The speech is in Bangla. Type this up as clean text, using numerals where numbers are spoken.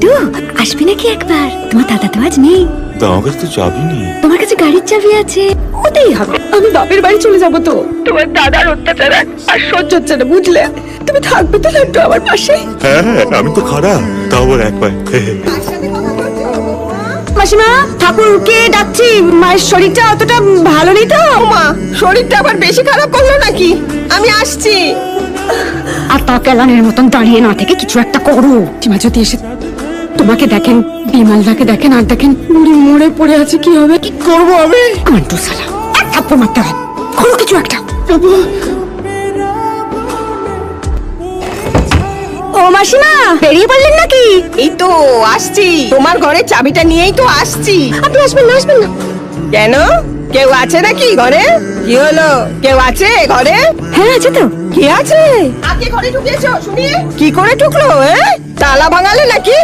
তো আসবি নাকি একবার? তোমার দাদা তো আজ নেই। তা আমার কাছে তো চাবি নেই। তোমার কাছে গাড়ির চাবি আছে, ওতেই হবে। আমি বাপের বাড়ি চলে যাবো তো। তোমার দাদার অত্যাচার আর সহ্য হচ্ছে না, বুঝলে? তুমি থাকবে তো একটু আমার পাশে? হ্যাঁ আমি তো খারাপ, তাও আবার এক পায়ে। মাসিমা, ঠাকুরকে ডাকছি। মায়ের শরীরটা অতটা ভালো নেই তো। মা, শরীরটা আবার বেশি খারাপ করলো নাকি? আমি আসছি। আর তা কেলানের মতন দাঁড়িয়ে না থেকে কিছু একটা করো। সীমা যদি এসে তোমাকে দেখেন, বিমালদাকে দেখেন, আর দেখেন বুড়ি মরে পড়ে আছে, কি হবে? কি করবো আমি? আমার তো সালা এক থাপ্পড় মারতে হয়। করো কিছু একটা। ও মাসিমা, বেরিয়ে পড়লেন নাকি? এই তো আসছি, তোমার ঘরে চাবিটা নিয়েই তো আসছি। আপনি আসবেন না, আসবেন না। কেন, কেউ আছে নাকি ঘরে? কি হলো, কেউ আছে ঘরে? হ্যাঁ আছে তো। কি আছে? আগে ঘরে ঢুকেছো শুনি? কি করে ঢুকলো? তালা ভাঙালে নাকি?